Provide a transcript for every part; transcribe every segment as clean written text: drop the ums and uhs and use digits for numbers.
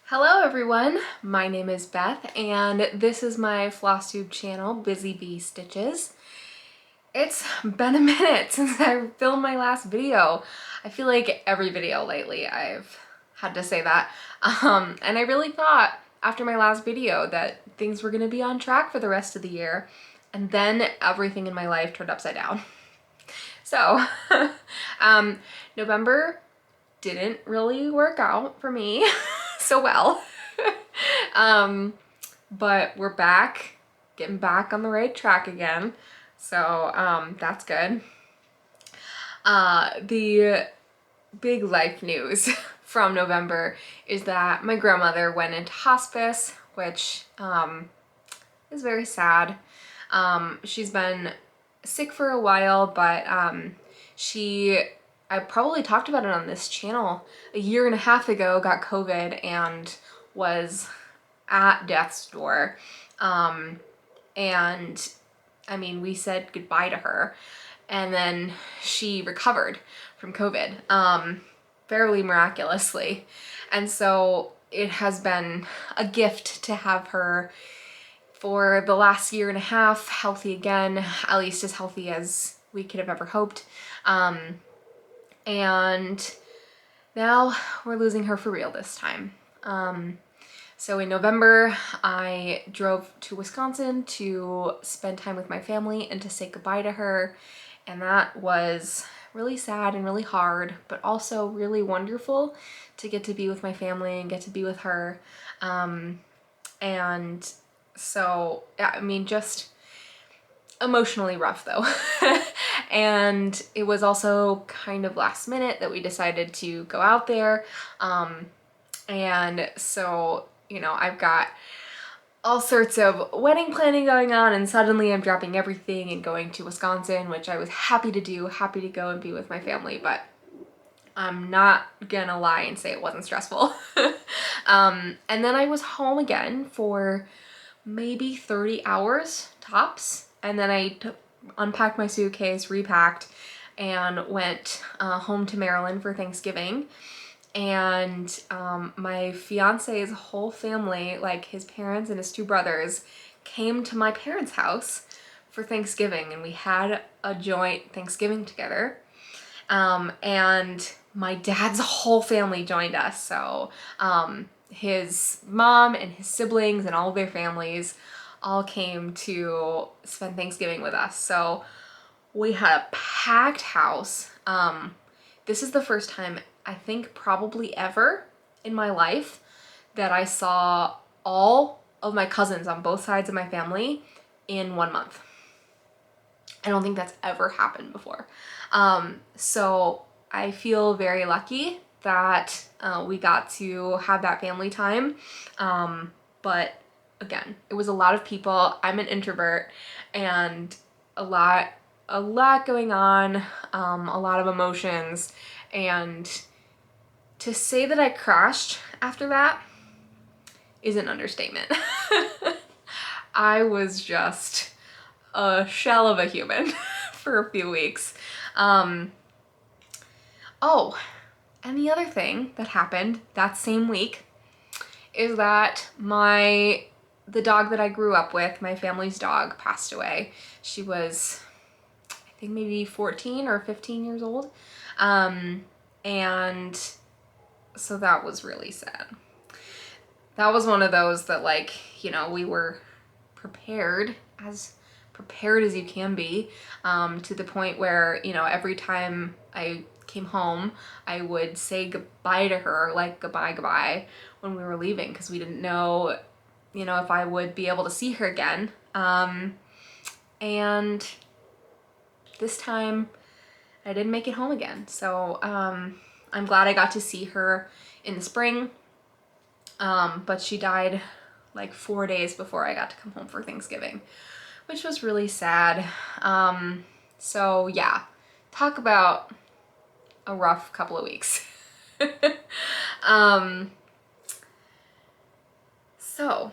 Hello everyone, my name is Beth and this is my Flosstube channel, Bizzy B Stitches. It's been a minute since I filmed my last video. I feel like every video lately I've had to say that. And I really thought after my last video that things were gonna be on track for the rest of the year, and then everything in my life turned upside down. So, November didn't really work out for me so well. But we're back, getting back on the right track again. So that's good. The big life news from November is that my grandmother went into hospice, which is very sad. She's been sick for a while, but I probably talked about it on this channel a year and a half ago, got COVID and was at death's door. And I mean, we said goodbye to her and then she recovered from COVID, fairly miraculously. And so it has been a gift to have her for the last year and a half, healthy again, at least as healthy as we could have ever hoped. And now we're losing her for real this time. So in November, I drove to Wisconsin to spend time with my family and to say goodbye to her. And that was really sad and really hard, but also really wonderful to get to be with my family and get to be with her. And so, yeah, I mean, just emotionally rough though. And it was also kind of last minute that we decided to go out there. And so, you know, I've got all sorts of wedding planning going on, and suddenly I'm dropping everything and going to Wisconsin, which I was happy to do, happy to go and be with my family, but I'm not gonna lie and say it wasn't stressful. And then I was home again for maybe 30 hours tops, and then I unpacked my suitcase, repacked, and went home to Maryland for Thanksgiving. And my fiance's whole family, like his parents and his two brothers, came to my parents' house for Thanksgiving, and we had a joint Thanksgiving together. And my dad's whole family joined us. So his mom and his siblings and all of their families all came to spend Thanksgiving with us. So we had a packed house. This is the first time, I think probably ever in my life, that I saw all of my cousins on both sides of my family in 1 month. I don't think that's ever happened before. So I feel very lucky that we got to have that family time. But again, it was a lot of people. I'm an introvert, and a lot going on, a lot of emotions, and to say that I crashed after that is an understatement. I was just a shell of a human for a few weeks. Oh, and the other thing that happened that same week is that the dog that I grew up with, my family's dog, passed away. She was, I think, maybe 14 or 15 years old. And so that was really sad. That was one of those that, like, you know, we were prepared as you can be, to the point where, you know, every time I came home, I would say goodbye to her, like goodbye when we were leaving, because we didn't know, you know, if I would be able to see her again. And this time I didn't make it home again. So I'm glad I got to see her in the spring, but she died like 4 days before I got to come home for Thanksgiving, which was really sad. So yeah, talk about a rough couple of weeks. So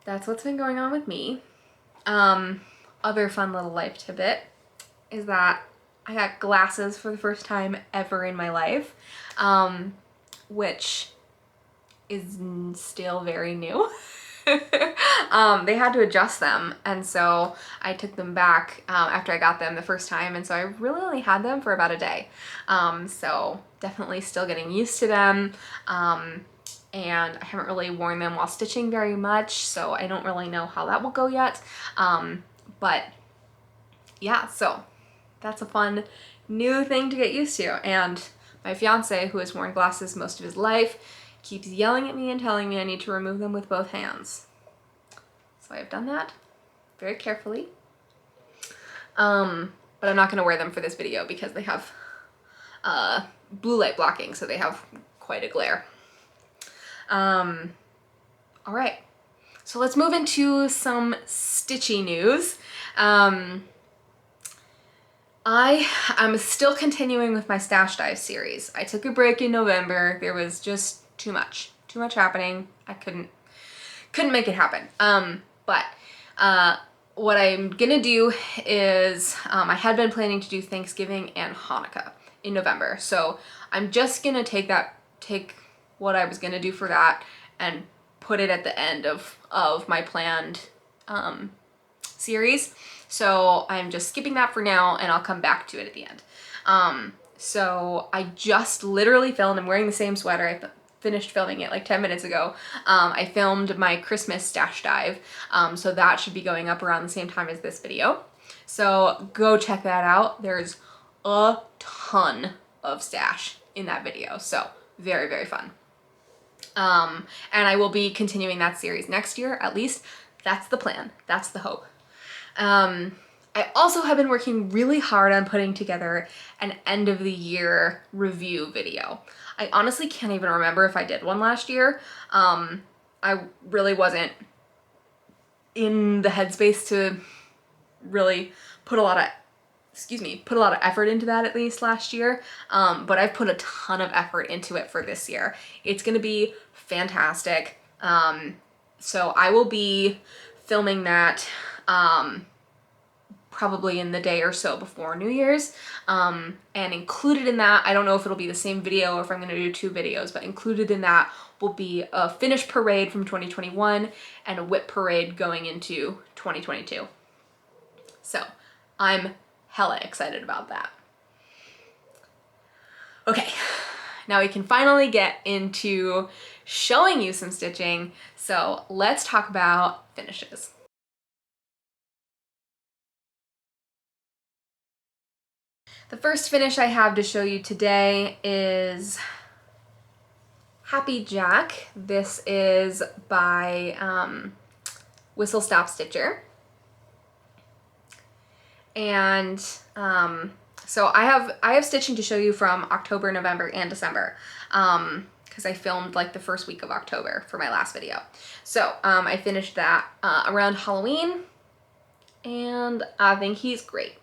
that's what's been going on with me. Other fun little life tidbit is that I got glasses for the first time ever in my life, which is still very new. They had to adjust them, and so I took them back after I got them the first time, and so I really only had them for about a day. So definitely still getting used to them, and I haven't really worn them while stitching very much, so I don't really know how that will go yet. But yeah, so that's a fun new thing to get used to. And my fiance, who has worn glasses most of his life, keeps yelling at me and telling me I need to remove them with both hands. So I've done that very carefully. But I'm not gonna wear them for this video because they have blue light blocking, so they have quite a glare. All right, so let's move into some stitchy news. I'm still continuing with my Stash Dive series. I took a break in November. There was just too much happening. I couldn't make it happen. But what I'm gonna do is, I had been planning to do Thanksgiving and Hanukkah in November. So I'm just gonna take what I was gonna do for that and put it at the end of my planned series. So I'm just skipping that for now, and I'll come back to it at the end. So I just literally filmed, I'm wearing the same sweater, I finished filming it like 10 minutes ago. I filmed my Christmas stash dive, so that should be going up around the same time as this video. So go check that out. There's a ton of stash in that video, so very, very fun. And I will be continuing that series next year, at least. That's the plan, that's the hope. I also have been working really hard on putting together an end of the year review video. I honestly can't even remember if I did one last year. I really wasn't in the headspace to really put a lot of effort into that, at least last year. But I've put a ton of effort into it for this year. It's gonna be fantastic. So I will be filming that probably in the day or so before New Year's. And included in that, I don't know if it'll be the same video or if I'm gonna do 2 videos, but included in that will be a finish parade from 2021 and a whip parade going into 2022. So I'm hella excited about that. Okay, now we can finally get into showing you some stitching. So let's talk about finishes. The first finish I have to show you today is Happy Jack. This is by Whistle Stop Stitcher. And so I have stitching to show you from October, November, and December, because I filmed like the first week of October for my last video. So I finished that around Halloween, and I think he's great.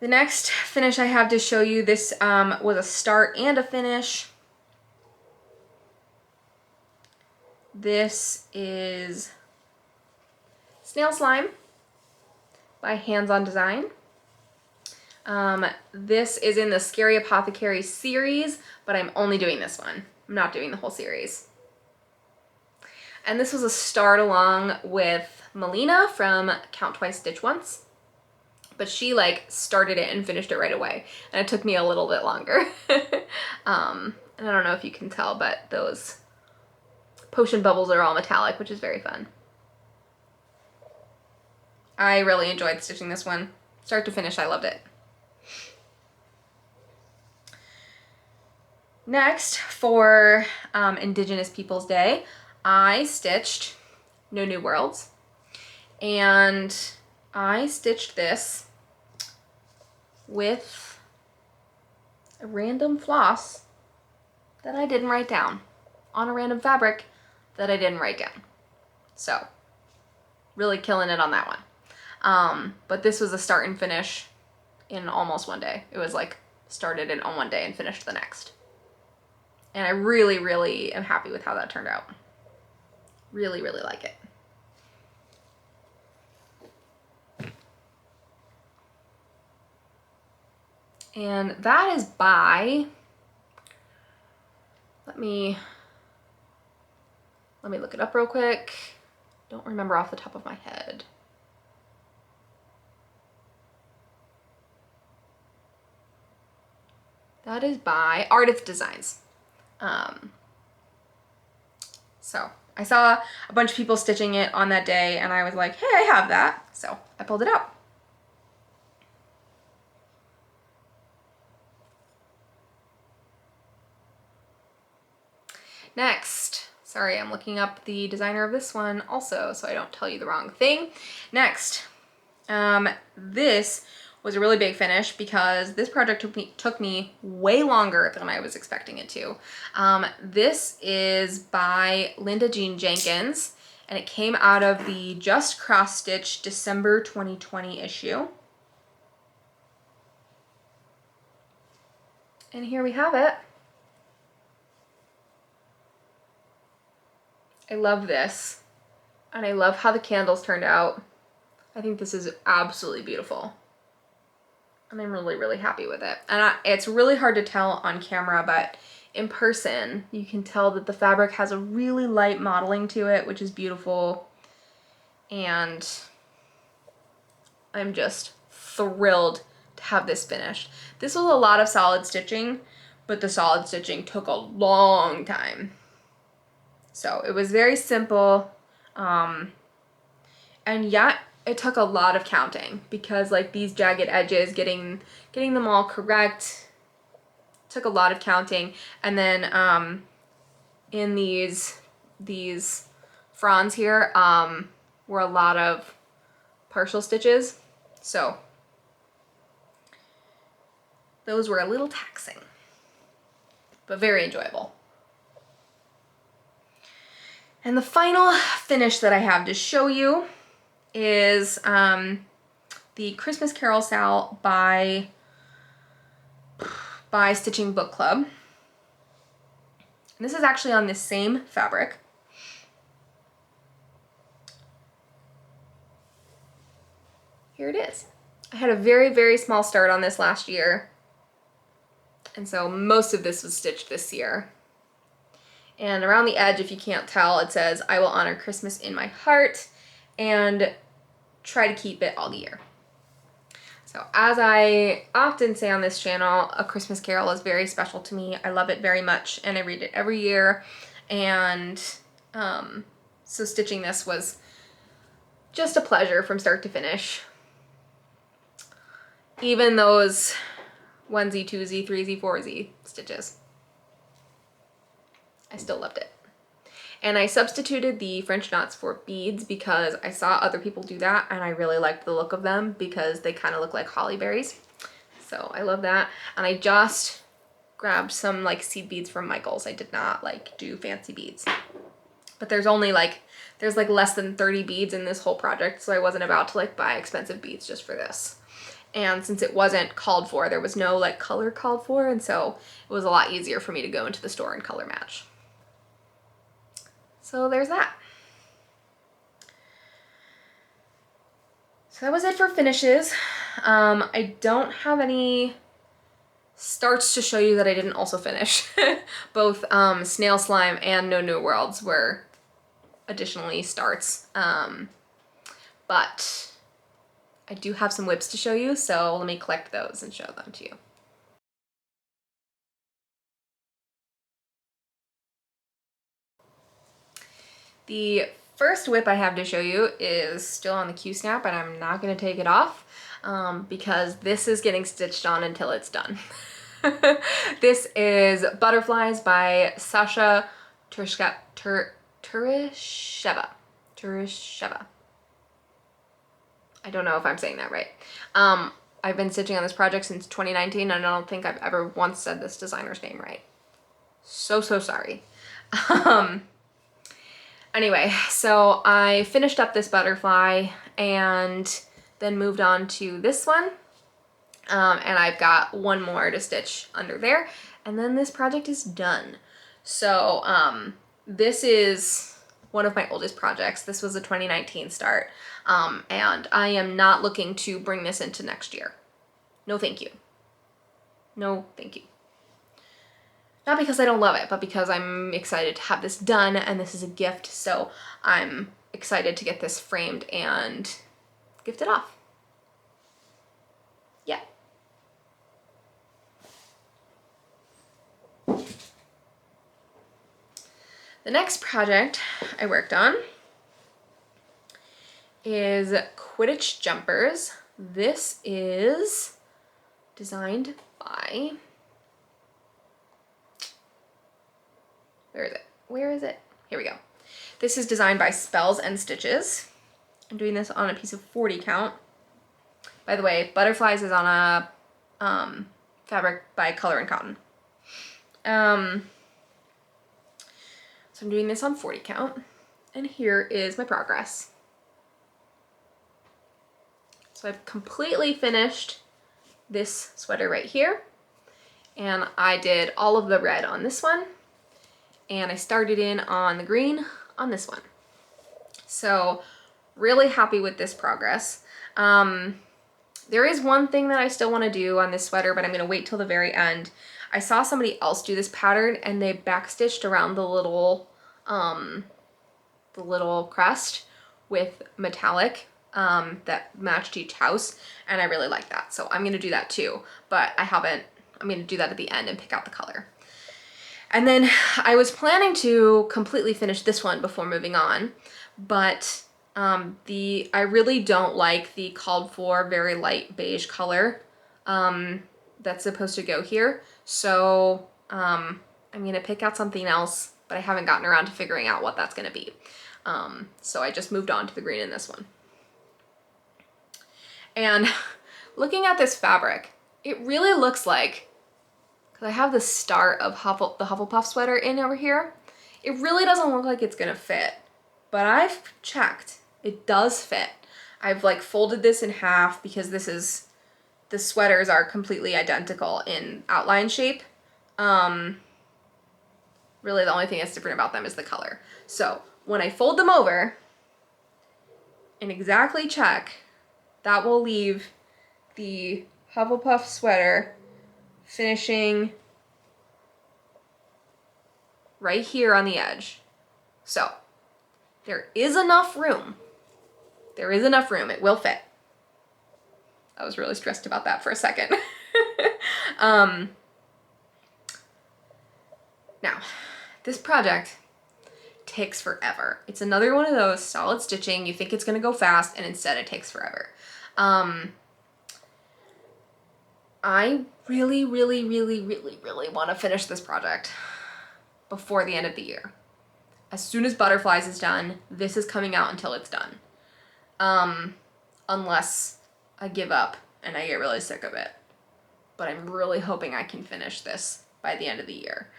The next finish I have to show you, this was a start and a finish. This is Snail Slime by Hands On Design. This is in the Scary Apothecary series, but I'm only doing this one. I'm not doing the whole series. And this was a start along with Melina from Count Twice, Stitch Once. But she like started it and finished it right away. And it took me a little bit longer. And I don't know if you can tell, but those potion bubbles are all metallic, which is very fun. I really enjoyed stitching this one. Start to finish, I loved it. Next, for Indigenous Peoples Day, I stitched No New Worlds. And I stitched this with a random floss that I didn't write down on a random fabric that I didn't write down. So really killing it on that one. But this was a start and finish in almost one day. It was like started it on one day and finished the next. And I really, really am happy with how that turned out. Really, really like it. And that is by, let me look it up real quick. Don't remember off the top of my head. That is by Artist Designs. So I saw a bunch of people stitching it on that day and I was like, hey, I have that. So I pulled it out. Next, sorry, I'm looking up the designer of this one also so I don't tell you the wrong thing. Next, this was a really big finish because this project took me way longer than I was expecting it to. This is by Linda Jean Jenkins and it came out of the Just Cross Stitch December 2020 issue. And here we have it. I love this and I love how the candles turned out. I think this is absolutely beautiful. And I'm really, really happy with it. And it's really hard to tell on camera, but in person, you can tell that the fabric has a really light modeling to it, which is beautiful. And I'm just thrilled to have this finished. This was a lot of solid stitching, but the solid stitching took a long time. So it was very simple. And yet, it took a lot of counting because like these jagged edges, getting them all correct took a lot of counting. And then in these fronds here were a lot of partial stitches. So those were a little taxing, but very enjoyable. And the final finish that I have to show you is the Christmas Carol Sal by Stitching Book Club. And this is actually on this same fabric. Here it is. I had a very, very small start on this last year. And so most of this was stitched this year. And around the edge, if you can't tell, it says, I will honor Christmas in my heart and try to keep it all year. So as I often say on this channel, A Christmas Carol is very special to me. I love it very much and I read it every year. And so stitching this was just a pleasure from start to finish. Even those 1Z, 2Z, 3Z, 4Z stitches. I still loved it. And I substituted the French knots for beads because I saw other people do that and I really liked the look of them because they kind of look like holly berries. So I love that. And I just grabbed some like seed beads from Michael's. I did not like do fancy beads. But there's only like, there's like less than 30 beads in this whole project, so I wasn't about to like buy expensive beads just for this. And since it wasn't called for, there was no like color called for, and so it was a lot easier for me to go into the store and color match. So there's that. So that was it for finishes. I don't have any starts to show you that I didn't also finish. Both Snail Slime and No New Worlds were additionally starts. But I do have some whips to show you, so let me collect those and show them to you. The first whip I have to show you is still on the Q-snap and I'm not going to take it off because this is getting stitched on until it's done. This is Butterflies by Sasha Turisheva. I don't know if I'm saying that right. I've been stitching on this project since 2019 and I don't think I've ever once said this designer's name right. So sorry. Anyway, so I finished up this butterfly and then moved on to this one. And I've got one more to stitch under there. And then this project is done. So this is one of my oldest projects. This was a 2019 start. And I am not looking to bring this into next year. No, thank you. No, thank you. Not because I don't love it, but because I'm excited to have this done, and this is a gift, so I'm excited to get this framed and gifted off. Yeah. The next project I worked on is Quidditch jumpers. This is designed by, where is it? Where is it? Here we go. This is designed by Spells and Stitches. I'm doing this on a piece of 40 count. By the way, Butterflies is on a fabric by Color and Cotton. So I'm doing this on 40 count, and here is my progress. So I've completely finished this sweater right here, and I did all of the red on this one, and I started in on the green on this one. So really happy with this progress. There is one thing that I still want to do on this sweater, but I'm going to wait till the very end. I saw somebody else do this pattern, and they backstitched around the little crest with metallic that matched each house, and I really like that. So I'm going to do that too, but I'm going to do that at the end and pick out the color. And then I was planning to completely finish this one before moving on, but I really don't like the called for very light beige color that's supposed to go here. So I'm gonna pick out something else, but I haven't gotten around to figuring out what that's gonna be. So I just moved on to the green in this one. And looking at this fabric, it really looks like, because I have the start of the Hufflepuff sweater in over here, it really doesn't look like it's gonna fit, but I've checked. It does fit. I've like folded this in half because the sweaters are completely identical in outline shape. Really the only thing that's different about them is the color. So when I fold them over and exactly check, that will leave the Hufflepuff sweater finishing right here on the edge. So there is enough room. There is enough room. It will fit. I was really stressed about that for a second. Now, this project takes forever. It's another one of those solid stitching. You think it's gonna go fast, and instead it takes forever. I really, really, really, really, really want to finish this project before the end of the year. As soon as Butterflies is done, this is coming out until it's done. Unless I give up and I get really sick of it. But I'm really hoping I can finish this by the end of the year.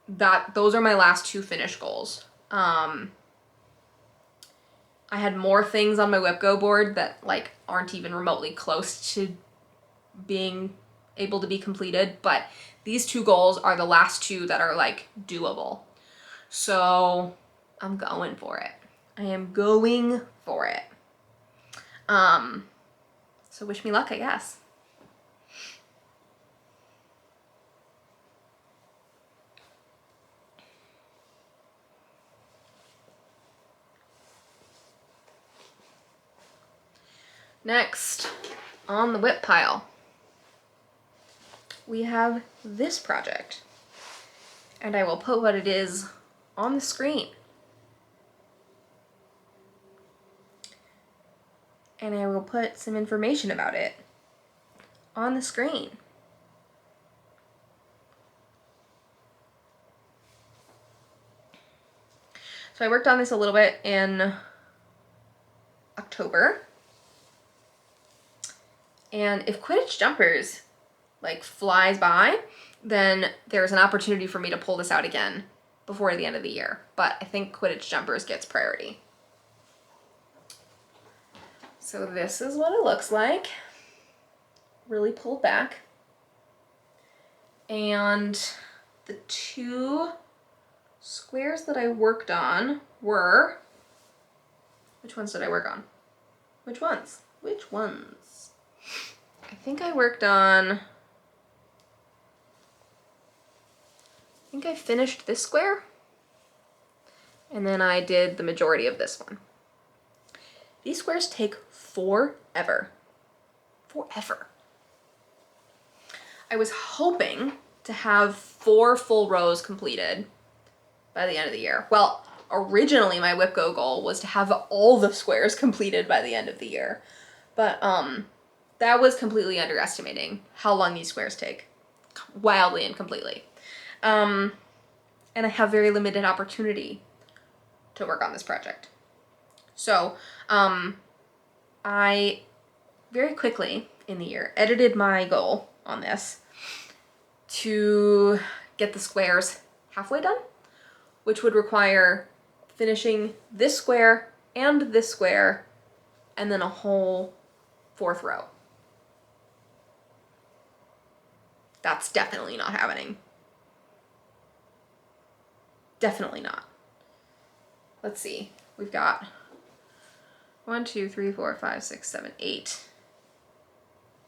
Those are my last two finish goals. I had more things on my WebGo board that like aren't even remotely close to being able to be completed, but these two goals are the last two that are like doable. So I'm going for it. I am going for it. So wish me luck, I guess. Next, on the whip pile, we have this project, and I will put what it is on the screen. And I will put some information about it on the screen. So I worked on this a little bit in October. And if Quidditch Jumpers like flies by, then there's an opportunity for me to pull this out again before the end of the year. But I think Quidditch Jumpers gets priority. So this is what it looks like. Really pulled back. And the two squares that I worked on were, which ones did I work on? Which ones? I think I worked on, I think I finished this square, and then I did the majority of this one. These squares take forever. Forever. I was hoping to have 4 full rows completed by the end of the year. Well, originally my WIPGO goal was to have all the squares completed by the end of the year. But that was completely underestimating how long these squares take. Wildly and completely. And I have very limited opportunity to work on this project. So I very quickly in the year edited my goal on this to get the squares halfway done, which would require finishing this square and then a whole 4th row. That's definitely not happening. Definitely not. Let's see. We've got 1, 2, 3, 4, 5, 6, 7, 8,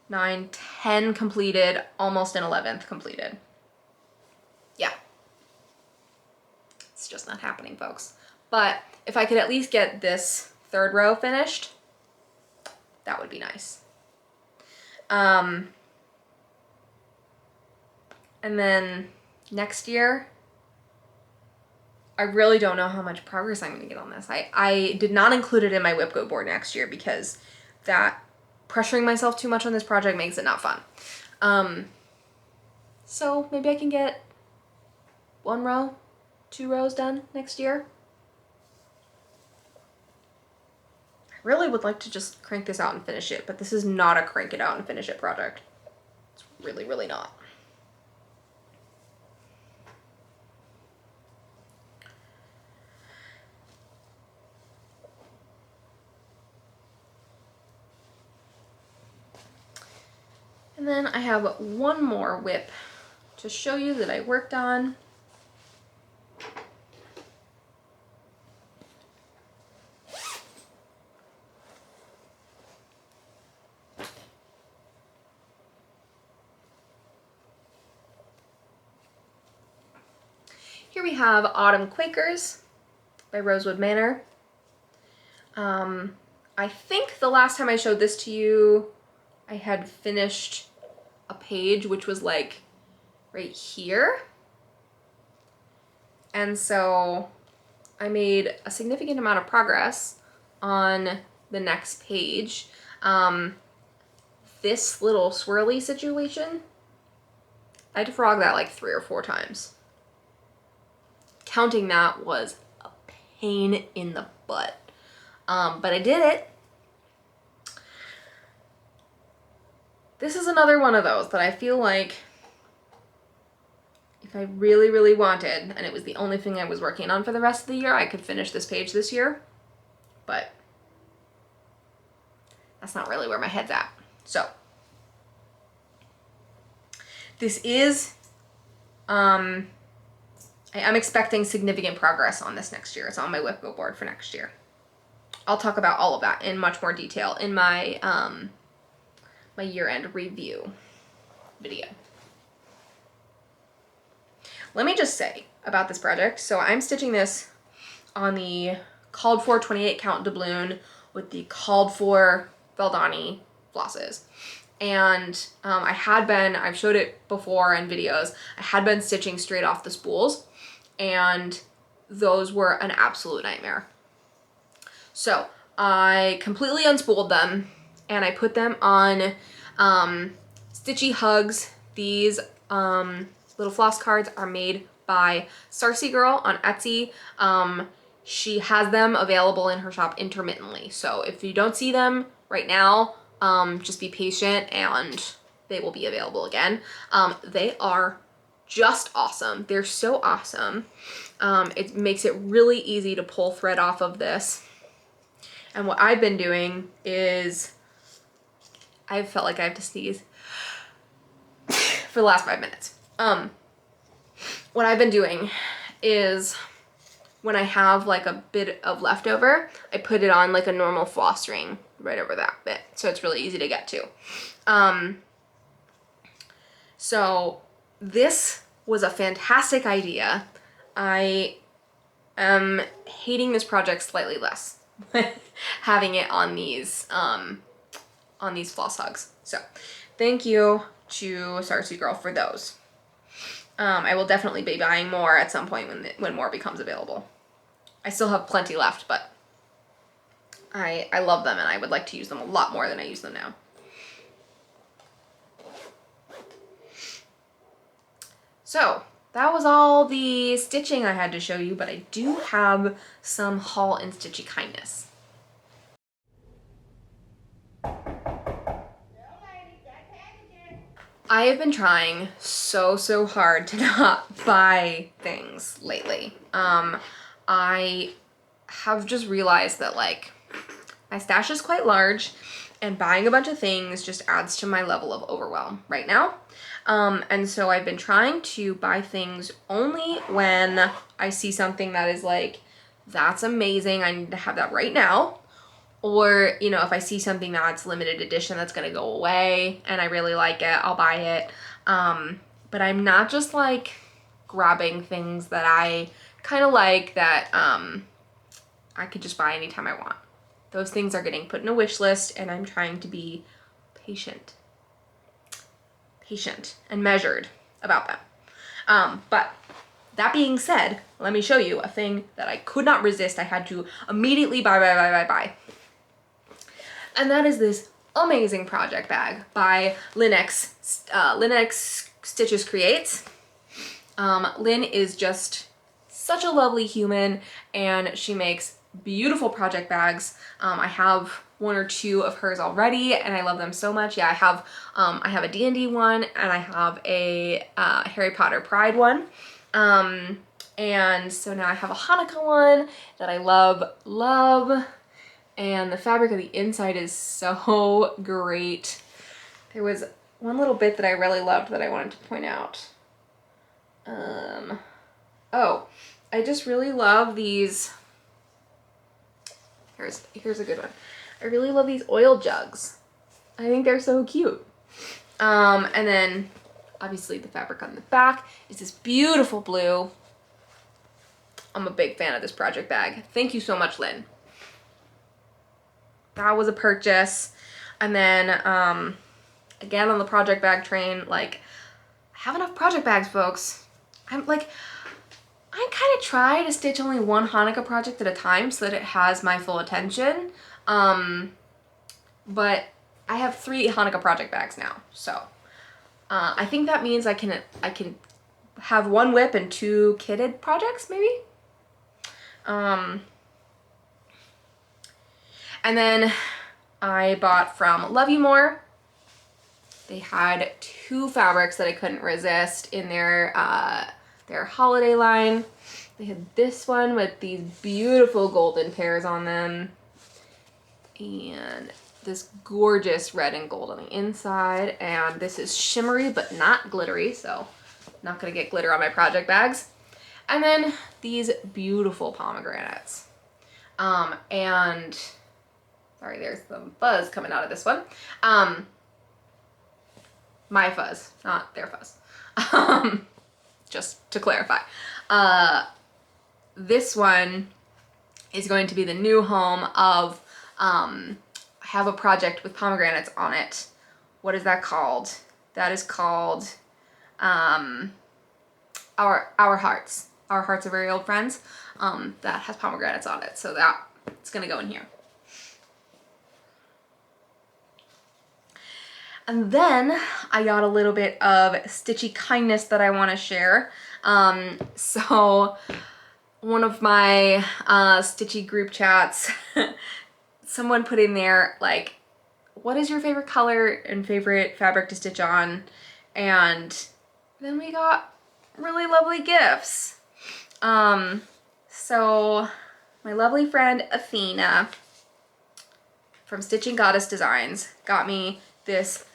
9, 10 completed, almost an 11th completed. Yeah. It's just not happening, folks. But if I could at least get this 3rd row finished, that would be nice. And then next year, I really don't know how much progress I'm going to get on this. I did not include it in my WIPGO board next year because that pressuring myself too much on this project makes it not fun. So maybe I can get 1 row, 2 rows done next year. I really would like to just crank this out and finish it, but this is not a crank it out and finish it project. It's really, really not. And then I have one more whip to show you that I worked on. Here we have Autumn Quakers by Rosewood Manor. I think the last time I showed this to you, I had finished a page which was like right here. And so I made a significant amount of progress on the next page. This little swirly situation, I had to frog that like 3 or 4 times. Counting that was a pain in the butt. But I did it. This is another one of those that I feel like if I really, really wanted, and it was the only thing I was working on for the rest of the year, I could finish this page this year. But that's not really where my head's at. So this is, I am expecting significant progress on this next year. It's on my WIPGO board for next year. I'll talk about all of that in much more detail in my my year-end review video. Let me just say about this project. So I'm stitching this on the called for 28 count doubloon with the called for Valdani flosses. And I've showed it before in videos, I had been stitching straight off the spools, and those were an absolute nightmare. So I completely unspooled them and I put them on Stitchy Hugs. These little floss cards are made by Sarcy Girl on Etsy. She has them available in her shop intermittently. So if you don't see them right now, just be patient and they will be available again. They are just awesome. They're so awesome. It makes it really easy to pull thread off of this. And what I've been doing is, I've felt like I have to sneeze for the last 5 minutes. What I've been doing is when I have like a bit of leftover, I put it on like a normal floss ring right over that bit. So it's really easy to get to. So this was a fantastic idea. I am hating this project slightly less having it on these floss hugs. So thank you to Sarcy Girl for those. I will definitely be buying more at some point when more becomes available. I still have plenty left, but I love them and I would like to use them a lot more than I use them now. So that was all the stitching I had to show you, but I do have some haul and stitchy kindness. I have been trying so hard to not buy things lately. I have just realized that like my stash is quite large and buying a bunch of things just adds to my level of overwhelm right now. And so I've been trying to buy things only when I see something that is like, that's amazing, I need to have that right now. Or, you know, if I see something that's limited edition that's gonna go away and I really like it, I'll buy it. But I'm not just like grabbing things that I kind of like that I could just buy anytime I want. Those things are getting put in a wish list and I'm trying to be patient and measured about them. But that being said, let me show you a thing that I could not resist. I had to immediately buy. And that is this amazing project bag by Linux Stitches Creates. Lynn is just such a lovely human and she makes beautiful project bags. I have one or two of hers already and I love them so much. Yeah, I have a D&D one and I have a Harry Potter Pride one. And so now I have a Hanukkah one that I love. And the fabric of the inside is so great. There was one little bit that I really loved that I wanted to point out. Oh, I just really love these. Here's a good one. I really love these oil jugs. I think they're so cute. And then obviously the fabric on the back is this beautiful blue. I'm a big fan of this project bag. Thank you so much, Lynn. That was a purchase. And then again on the project bag train, like I have enough project bags, folks. I kind of try to stitch only one Hanukkah project at a time so that it has my full attention. But I have 3 Hanukkah project bags now, so I think that means I can have 1 whip and 2 kitted projects maybe. And then I bought from Love You More. They had 2 fabrics that I couldn't resist in their holiday line. They had this one with these beautiful golden pears on them and this gorgeous red and gold on the inside, and this is shimmery but not glittery, so not gonna get glitter on my project bags. And then these beautiful pomegranates. And sorry, there's some fuzz coming out of this one. My fuzz, not their fuzz. Just to clarify. This one is going to be the new home of, I have a project with pomegranates on it. What is that called? That is called Our Hearts. Our Hearts Are Very Old Friends. That has pomegranates on it, so it's gonna go in here. And then I got a little bit of stitchy kindness that I want to share. So one of my stitchy group chats, someone put in there like, what is your favorite color and favorite fabric to stitch on? And then we got really lovely gifts. So my lovely friend Athena from Stitching Goddess Designs got me this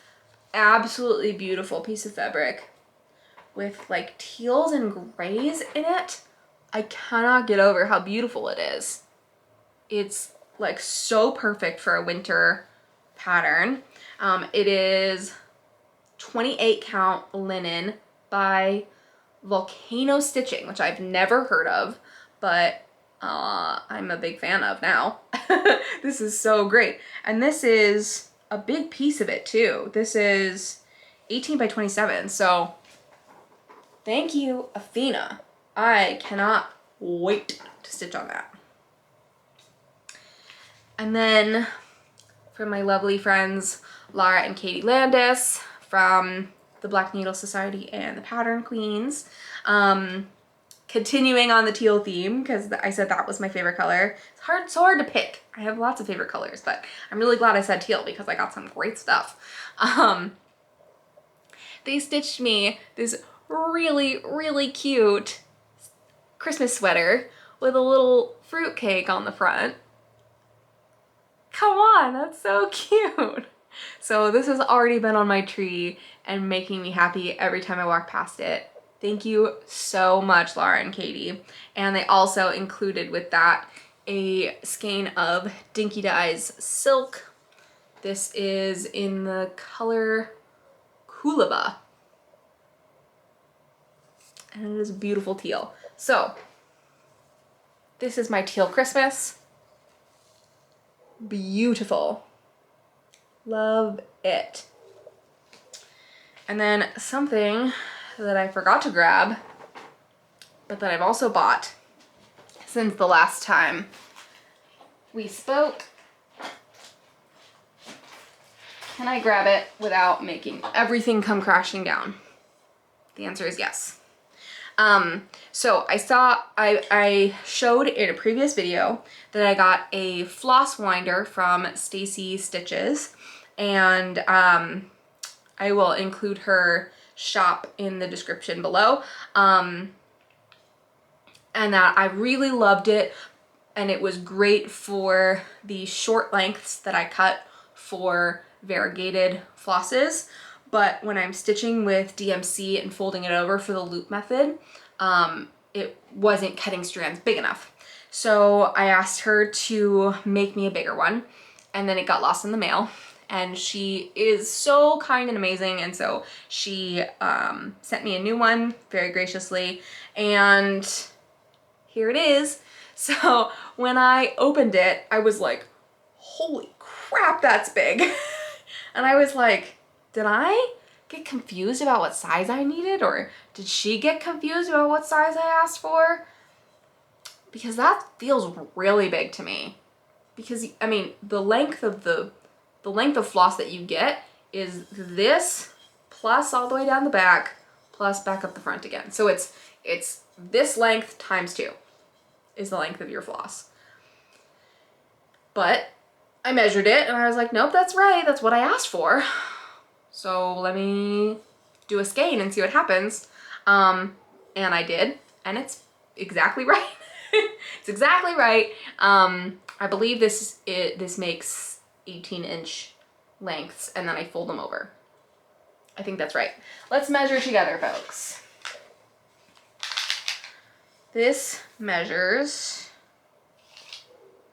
absolutely beautiful piece of fabric with like teals and grays in it. I cannot get over how beautiful it is. It's like so perfect for a winter pattern. It is 28 count linen by Volcano Stitching, which I've never heard of, but I'm a big fan of now. This is so great. And this is a big piece of it too. This is 18 by 27. So thank you, Athena. I cannot wait to stitch on that. And then for my lovely friends, Lara and Katie Landis from the Black Needle Society and the Pattern Queens. Continuing on the teal theme, because I said that was my favorite color. It's so hard to pick. I have lots of favorite colors, but I'm really glad I said teal because I got some great stuff. They stitched me this really, really cute Christmas sweater with a little fruitcake on the front. Come on, that's so cute. So this has already been on my tree and making me happy every time I walk past it. Thank you so much, Lara and Katie. And they also included with that a skein of Dinky Dye's silk. This is in the color Kulaba. And it is a beautiful teal. So this is my teal Christmas. Beautiful. Love it. And then something that I forgot to grab, but that I've also bought since the last time we spoke. Can I grab it without making everything come crashing down? The answer is yes. So I showed in a previous video that I got a floss winder from Bizzy Stitches, and I will include her shop in the description below. And that I really loved it, and it was great for the short lengths that I cut for variegated flosses. But when I'm stitching with DMC and folding it over for the loop method, it wasn't cutting strands big enough. So I asked her to make me a bigger one, and then it got lost in the mail. And she is so kind and amazing, and so she sent me a new one very graciously, and here it is. So when I opened it, I was like, holy crap, that's big. And I was like, did I get confused about what size I needed, or did she get confused about what size I asked for? Because that feels really big to me. Because, I mean, the length of floss that you get is this plus all the way down the back plus back up the front again. So it's this length times 2 is the length of your floss. But I measured it and I was like, nope, that's right. That's what I asked for. So let me do a skein and see what happens. And I did, and it's exactly right. It's exactly right. I believe this makes 18-inch lengths, and then I fold them over. I think that's right. Let's measure together, folks. This measures,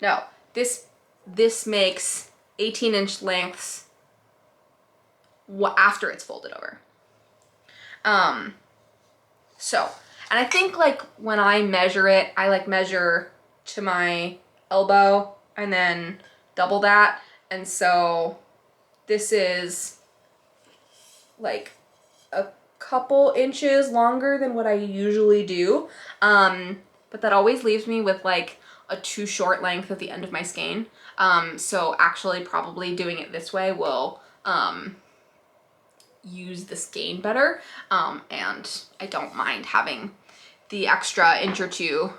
no, this makes 18-inch lengths after it's folded over. So, and I think like when I measure it, I like measure to my elbow and then double that. And so this is like a couple inches longer than what I usually do. But that always leaves me with like a too short length at the end of my skein. So actually probably doing it this way will use the skein better. And I don't mind having the extra inch or two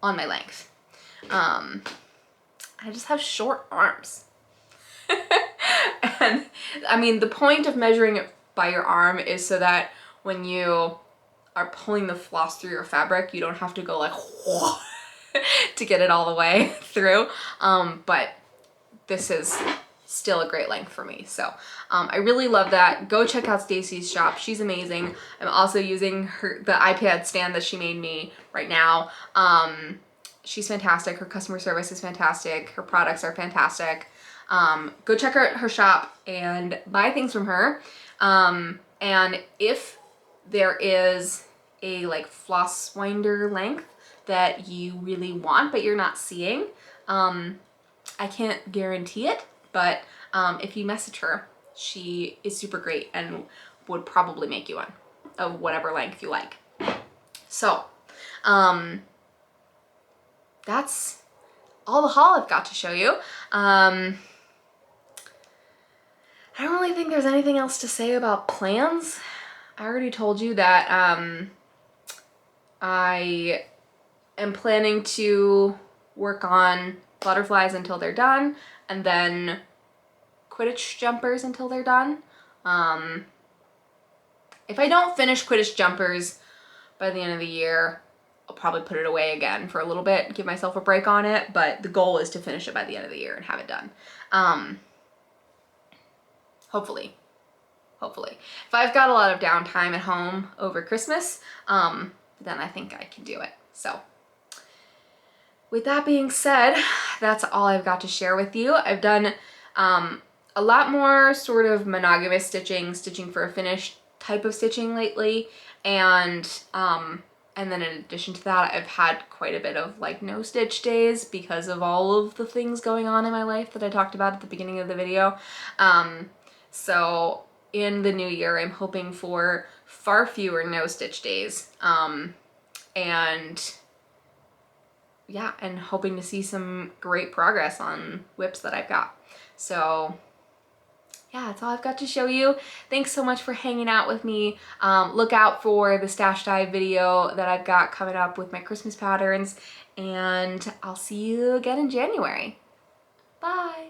on my length. I just have short arms. And I mean, the point of measuring it by your arm is so that when you are pulling the floss through your fabric, you don't have to go like to get it all the way through. But this is still a great length for me. So I really love that. Go check out Stacy's shop. She's amazing. I'm also using the iPad stand that she made me right now. She's fantastic. Her customer service is fantastic. Her products are fantastic. Go check out her shop and buy things from her. And if there is a like floss winder length that you really want but you're not seeing, I can't guarantee it, but if you message her, she is super great and would probably make you one of whatever length you like. So that's all the haul I've got to show you. I don't really think there's anything else to say about plans. I already told you that I am planning to work on butterflies until they're done, and then Quidditch jumpers until they're done. If I don't finish Quidditch jumpers by the end of the year, I'll probably put it away again for a little bit, give myself a break on it, but the goal is to finish it by the end of the year and have it done. Hopefully. If I've got a lot of downtime at home over Christmas, then I think I can do it. So with that being said, that's all I've got to share with you. I've done a lot more sort of monogamous stitching for a finished type of stitching lately, and then in addition to that, I've had quite a bit of like no stitch days because of all of the things going on in my life that I talked about at the beginning of the video. So in the new year, I'm hoping for far fewer no stitch days, and yeah, and hoping to see some great progress on whips that I've got. So yeah, that's all I've got to show you. Thanks so much for hanging out with me. Look out for the stash dive video that I've got coming up with my Christmas patterns, and I'll see you again in January. Bye.